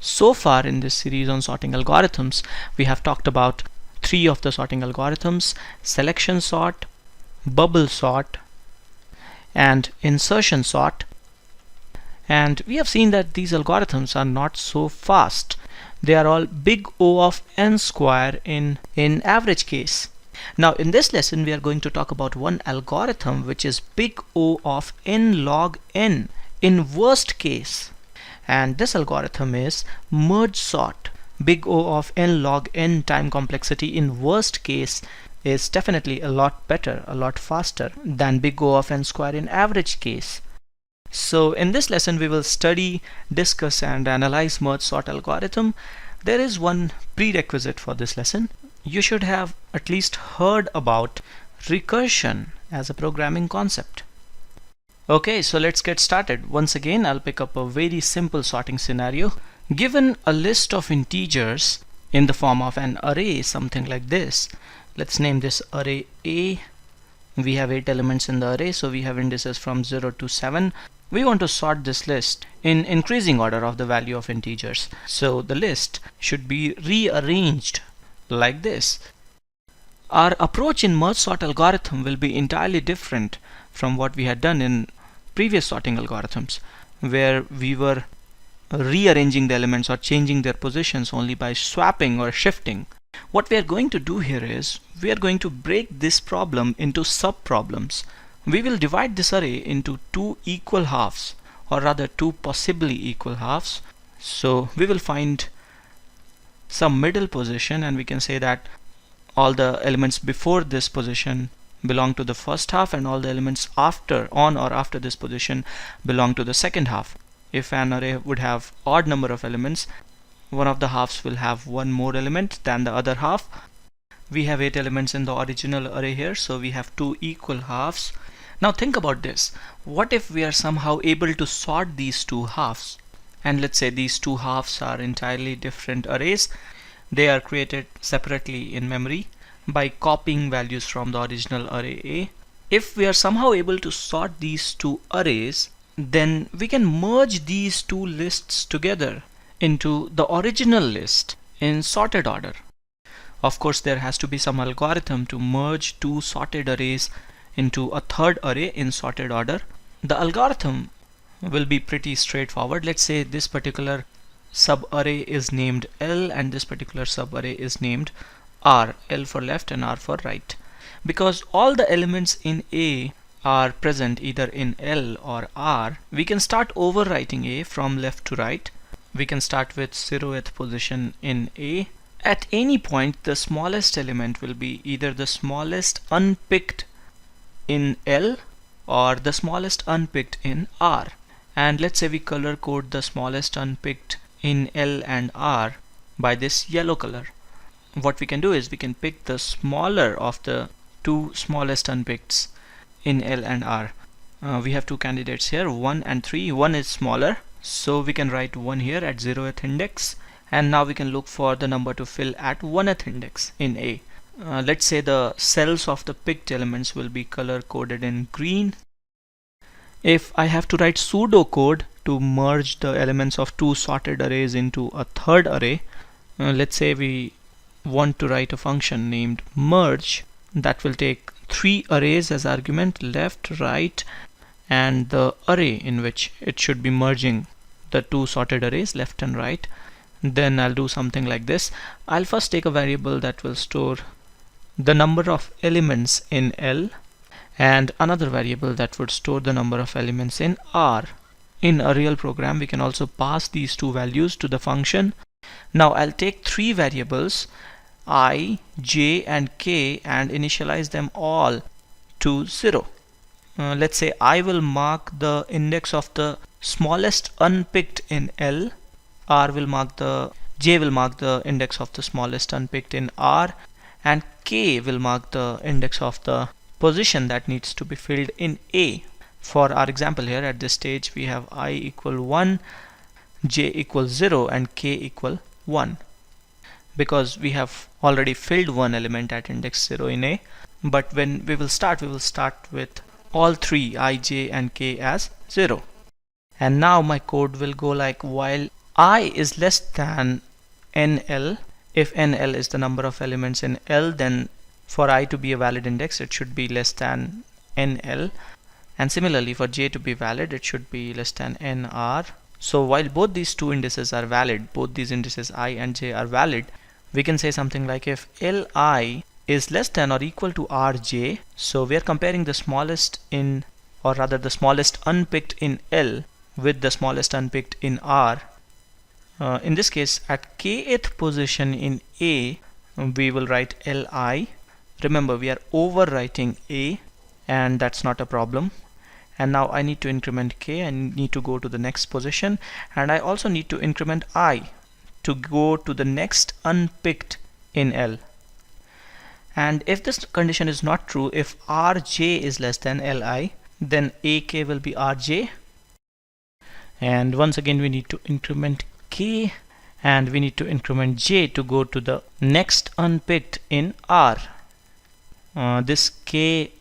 So far in this series on sorting algorithms, we have talked about three of the sorting algorithms: selection sort, bubble sort, and insertion sort. And we have seen that these algorithms are not so fast. They are all big O of n square in average case. Now in this lesson we are going to talk about one algorithm which is big O of n log n in worst case. And this algorithm is merge sort. Big O of n log n time complexity in worst case is definitely a lot better, a lot faster than big O of n square in average case. So in this lesson we will study, discuss and analyze merge sort algorithm. There is one prerequisite for this lesson. You should have at least heard about recursion as a programming concept. Okay, so let's get started. Once again, I'll pick up a very simple sorting scenario. Given a list of integers in the form of an array, something like this. Let's name this array A. We have 8 elements in the array, so we have indices from 0 to 7. We want to sort this list in increasing order of the value of integers. So the list should be rearranged like this. Our approach in merge sort algorithm will be entirely different from what we had done in previous sorting algorithms, where we were rearranging the elements or changing their positions only by swapping or shifting. What we are going to do here is we are going to break this problem into sub-problems. We will divide this array into two equal halves, or rather two possibly equal halves. So we will find some middle position, and we can say that all the elements before this position belong to the first half and all the elements on or after this position belong to the second half. If an array would have odd number of elements, one of the halves will have one more element than the other half. We have 8 elements in the original array here, so we have two equal halves. Now think about this. What if we are somehow able to sort these two halves? And let's say these two halves are entirely different arrays. They are created separately in memory by copying values from the original array A. If we are somehow able to sort these two arrays, then we can merge these two lists together into the original list in sorted order. Of course, there has to be some algorithm to merge two sorted arrays into a third array in sorted order. The algorithm will be pretty straightforward. Let's say this particular subarray is named L and this particular subarray is named R, L for left and R for right. Because all the elements in A are present either in L or R, we can start overwriting A from left to right. We can start with 0th position in A. At any point, the smallest element will be either the smallest unpicked in L or the smallest unpicked in R. And let's say we color code the smallest unpicked in L and R by this yellow color. What we can do is we can pick the smaller of the two smallest unpickeds in L and R. We have two candidates here, 1 and 3. 1 is smaller, so we can write 1 here at 0th index, and now we can look for the number to fill at 1th index in A. Let's say the cells of the picked elements will be color coded in green. If I have to write pseudocode to merge the elements of two sorted arrays into a third array, let's say we want to write a function named merge that will take 3 arrays as argument, left, right, and the array in which it should be merging the two sorted arrays, left and right. Then I'll do something like this. I'll first take a variable that will store the number of elements in L and another variable that would store the number of elements in R. In a real program, we can also pass these two values to the function. Now I'll take 3 variables, I, j and k, and initialize them all to 0. Let's say I will mark the index of the smallest unpicked in L, j will mark the index of the smallest unpicked in R, and k will mark the index of the position that needs to be filled in A. For our example here, at this stage we have I equal 1, j equals 0 and k equal 1. Because we have already filled one element at index 0 in A, but when we will start with all 3 I, j and k as 0. And now my code will go like while I is less than NL. If NL is the number of elements in L, then for I to be a valid index, it should be less than NL. And similarly, for J to be valid, it should be less than NR. So while both these two indices are valid, both these indices I and J are valid, we can say something like if Li is less than or equal to Rj, so we are comparing the smallest in, or rather the smallest unpicked in L with the smallest unpicked in R. In this case, at kth position in A, we will write Li. Remember, we are overwriting A, and that's not a problem. And now I need to increment k, I need to go to the next position, and I also need to increment I to go to the next unpicked in L. And if this condition is not true, if Rj is less than Li, then Ak will be Rj. And once again we need to increment k, and we need to increment j to go to the next unpicked in R. This k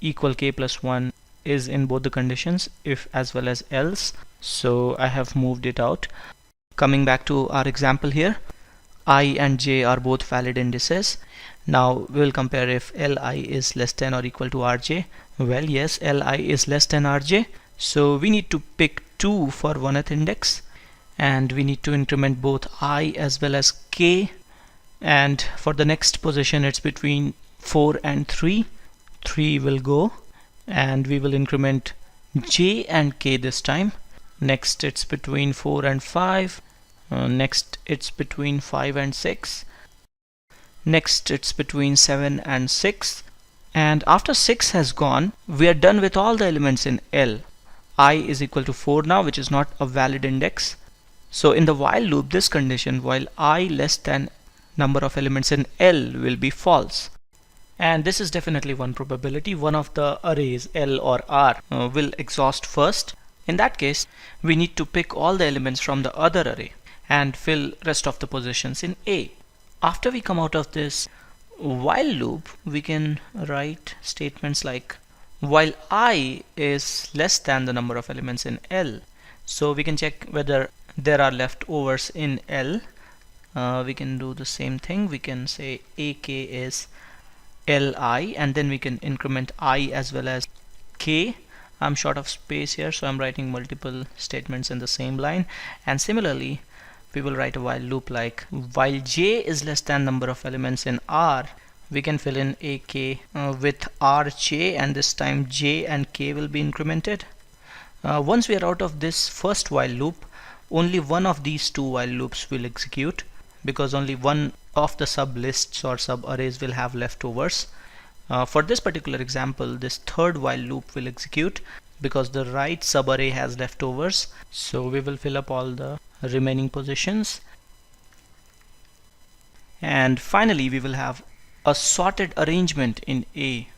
equal k plus 1 is in both the conditions, if as well as else, so I have moved it out. Coming back to our example here, I and j are both valid indices. Now we'll compare if Li is less than or equal to Rj. Well, yes, Li is less than Rj, so we need to pick 2 for 1th index, and we need to increment both I as well as k, and for the next position it's between 4 and 3. 3 will go, and we will increment j and k this time. Next it's between 4 and 5. Next it's between 5 and 6. Next it's between 7 and 6. And after 6 has gone, we are done with all the elements in L. I is equal to 4 now, which is not a valid index. So in the while loop, this condition, while I less than number of elements in L, will be false. And this is definitely one probability. One of the arrays L or R will exhaust first. In that case, we need to pick all the elements from the other array and fill rest of the positions in A. After we come out of this while loop, we can write statements like while I is less than the number of elements in L. So we can check whether there are leftovers in L. We can do the same thing. We can say AK is Li, and then we can increment I as well as k. I'm short of space here, so I'm writing multiple statements in the same line. And similarly, we will write a while loop like while j is less than number of elements in R, we can fill in ak with rj, and this time j and k will be incremented. Once we are out of this first while loop, only one of these two while loops will execute, because only one of the sub lists or sub arrays will have leftovers. For this particular example, this third while loop will execute because the right sub array has leftovers. So we will fill up all the remaining positions, and finally we will have a sorted arrangement in A.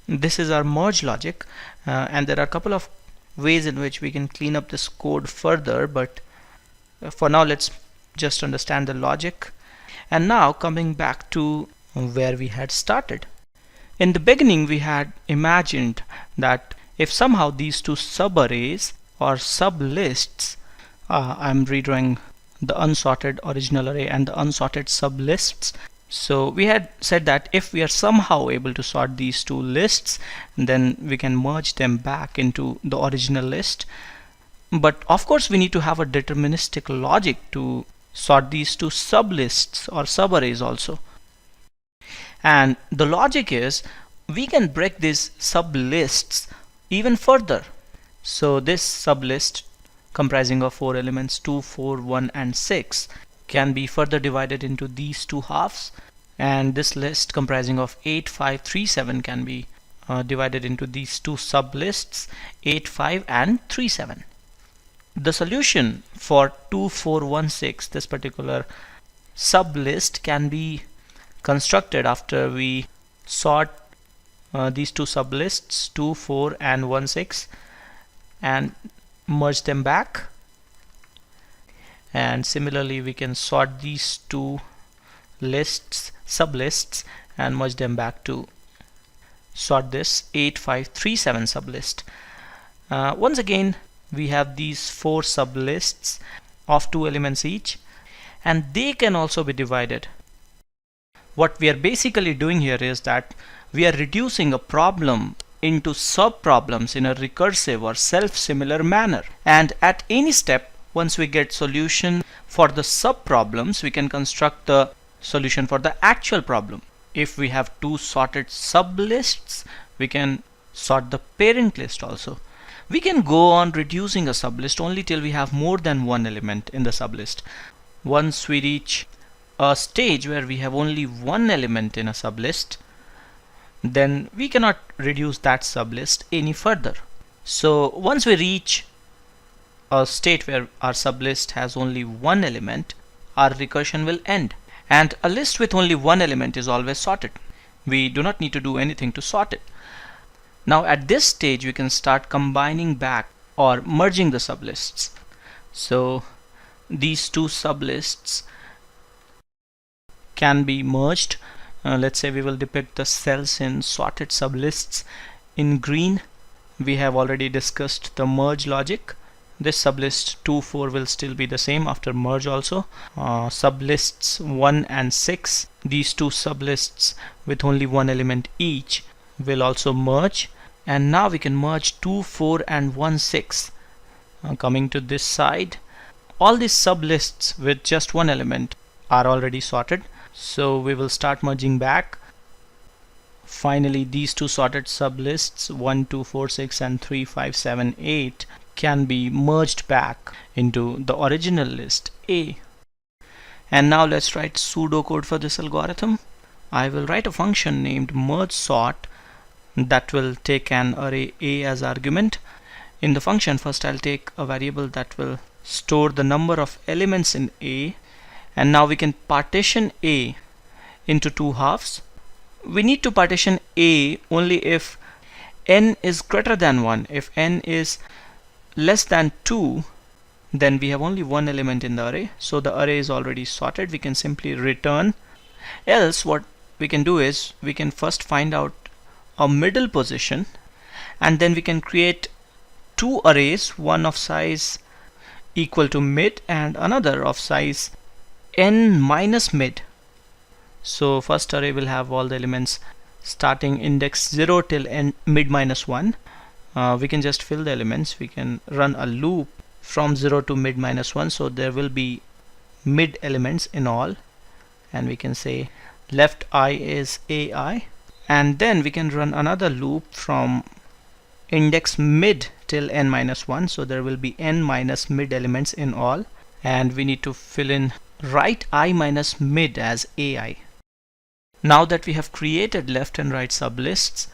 This is our merge logic, and there are a couple of ways in which we can clean up this code further, but for now let's just understand the logic. And now coming back to where we had started. In the beginning we had imagined that if somehow these two subarrays or sublists, I'm redrawing the unsorted original array and the unsorted sublists. So we had said that if we are somehow able to sort these two lists, then we can merge them back into the original list. But of course we need to have a deterministic logic to sort these two sublists or subarrays also. And the logic is we can break these sublists even further. So this sublist comprising of 4 elements 2, 4, 1 and 6 can be further divided into these two halves, and this list comprising of 8, 5, 3, 7 can be divided into these two sublists 8, 5 and 3, 7. The solution for 2, 4, 1, 6, this particular sublist, can be constructed after we sort these two sublists 2, 4 and 1, 6 and merge them back. And similarly we can sort these two lists, sublists, and merge them back to sort this 8, 5, 3, 7 sublist. Once again we have these 4 sublists of 2 elements each, and they can also be divided. What we are basically doing here is that we are reducing a problem into sub-problems in a recursive or self-similar manner. And at any step, once we get solution for the sub-problems, we can construct the solution for the actual problem. If we have 2 sorted sublists, we can sort the parent list also. We can go on reducing a sublist only till we have more than 1 element in the sublist. Once we reach a stage where we have only 1 element in a sublist, then we cannot reduce that sublist any further. So once we reach a state where our sublist has only 1 element, our recursion will end. And a list with only 1 element is always sorted. We do not need to do anything to sort it. Now at this stage we can start combining back or merging the sublists. So these 2 sublists can be merged. Let's say we will depict the cells in sorted sublists in green. We have already discussed the merge logic. This sublist 2, 4 will still be the same after merge also. Sublists 1 and 6, these 2 sublists with only 1 element each will also merge, and now we can merge 2, 4 and 1, 6. Coming to this side, all these sublists with just 1 element are already sorted, so we will start merging back. Finally these 2 sorted sublists 1, 2, 4, 6 and 3, 5, 7, 8 can be merged back into the original list A. And now let's write pseudocode for this algorithm. I will write a function named merge sort that will take an array A as argument. In the function, first I'll take a variable that will store the number of elements in A, and now we can partition A into 2 halves. We need to partition A only if n is greater than 1. If n is less than 2, then we have only 1 element in the array, so the array is already sorted. We can simply return. Else what we can do is we can first find out a middle position, and then we can create 2 arrays, one of size equal to mid and another of size n minus mid. So first array will have all the elements starting index 0 till n mid minus 1. We can just fill the elements. We can run a loop from 0 to mid minus 1, so there will be mid elements in all, and we can say left I is AI, and then we can run another loop from index mid till n minus 1, so there will be n minus mid elements in all, and we need to fill in right I minus mid as AI. Now that we have created left and right sublists,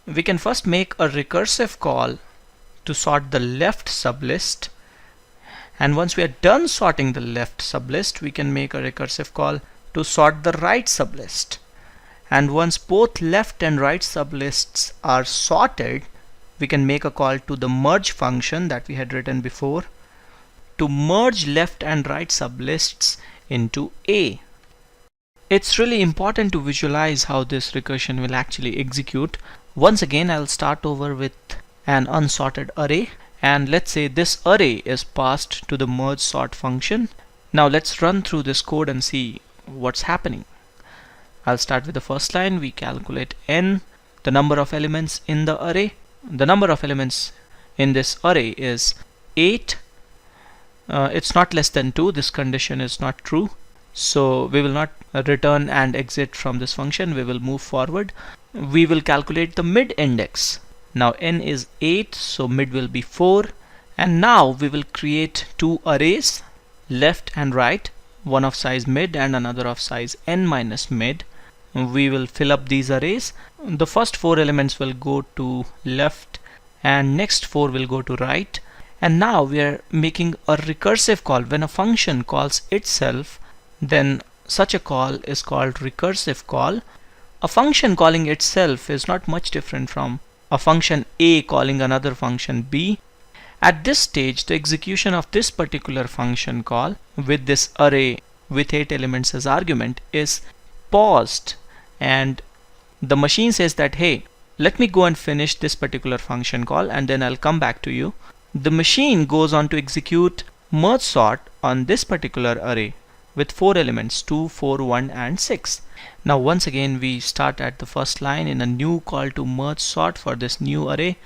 we can first make a recursive call to sort the left sublist, and once we are done sorting the left sublist, we can make a recursive call to sort the right sublist. And once both left and right sublists are sorted, we can make a call to the merge function that we had written before to merge left and right sublists into A. It's really important to visualize how this recursion will actually execute. Once again, I'll start over with an unsorted array, and let's say this array is passed to the merge sort function. Now let's run through this code and see what's happening. I'll start with the first line. We calculate n, the number of elements in the array. The number of elements in this array is 8. It's not less than 2. This condition is not true, so we will not return and exit from this function. We will move forward. We will calculate the mid index. Now n is 8, so mid will be 4, and now we will create 2 arrays, left and right, one of size mid and another of size n minus mid. We will fill up these arrays. The first 4 elements will go to left and next 4 will go to right, and now we are making a recursive call. When a function calls itself, then such a call is called recursive call. A function calling itself is not much different from a function A calling another function B. At this stage, the execution of this particular function call with this array with 8 elements as argument is paused, and the machine says that, hey, let me go and finish this particular function call and then I'll come back to you. The machine goes on to execute merge sort on this particular array with 4 elements 2, 4, 1 and 6. Now once again we start at the first line in a new call to merge sort for this new array.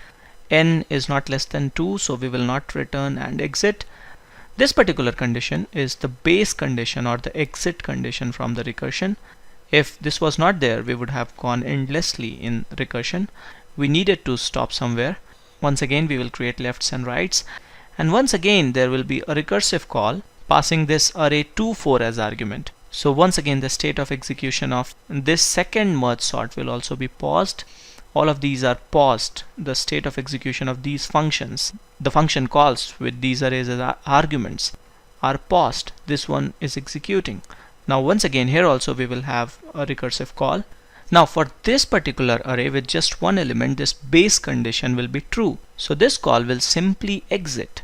N is not less than 2, so we will not return and exit. This particular condition is the base condition or the exit condition from the recursion. If this was not there, we would have gone endlessly in recursion. We needed to stop somewhere. Once again we will create lefts and rights, and once again there will be a recursive call passing this array 2, 4 as argument. So once again the state of execution of this second merge sort will also be paused. All of these are paused. The state of execution of these functions, the function calls with these arrays as arguments, are paused. This one is executing. Now once again here also we will have a recursive call. Now for this particular array with just one element, this base condition will be true. So this call will simply exit.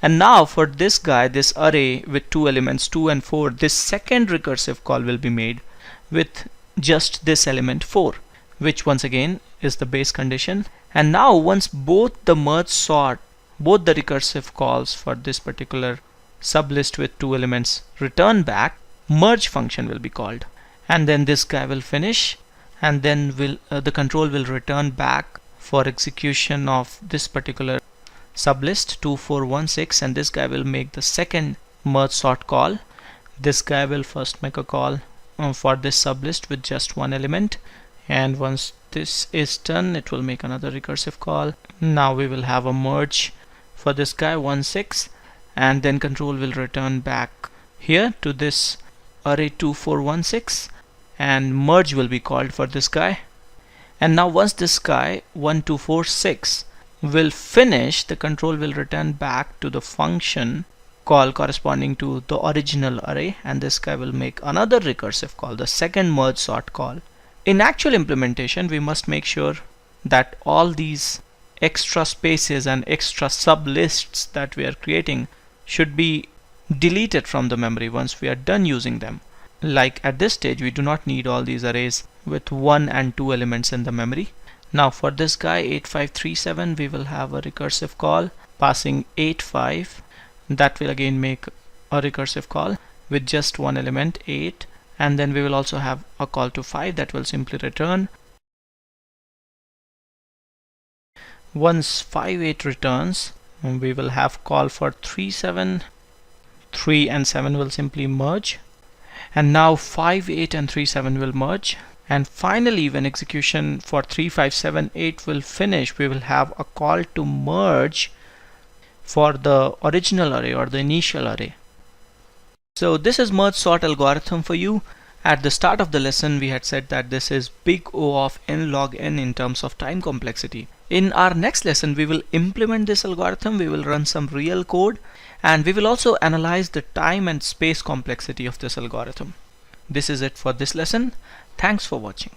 And now for this guy, this array with 2 elements 2 and 4, this second recursive call will be made with just this element 4, which once again is the base condition. And now once both the merge sort, both the recursive calls for this particular sublist with 2 elements return back, merge function will be called, and then this guy will finish, and then the control will return back for execution of this particular sublist 2, 4, 1, 6, and this guy will make the second merge sort call. This guy will first make a call for this sublist with just one element, and once this is done it will make another recursive call. Now we will have a merge for this guy 1, 6, and then control will return back here to this array 2, 4, 1, 6, and merge will be called for this guy. And now once this guy 1, 2, 4, 6 will finish, the control will return back to the function call corresponding to the original array, and this guy will make another recursive call, the second merge sort call. In actual implementation we must make sure that all these extra spaces and extra sublists that we are creating should be deleted from the memory once we are done using them. Like at this stage we do not need all these arrays with 1 and 2 elements in the memory. Now for this guy 8537 we will have a recursive call passing 85, that will again make a recursive call with just one element 8, and then we will also have a call to 5 that will simply return. Once 5, 8 returns, we will have call for 3, 7. 3 and 7 will simply merge, and now 5, 8 and 3, 7 will merge. And finally when execution for 3, 5, 7, 8 will finish, we will have a call to merge for the original array or the initial array. So this is merge sort algorithm for you. At the start of the lesson we had said that this is big O of n log n in terms of time complexity. In our next lesson we will implement this algorithm, we will run some real code, and we will also analyze the time and space complexity of this algorithm. This is it for this lesson. Thanks for watching.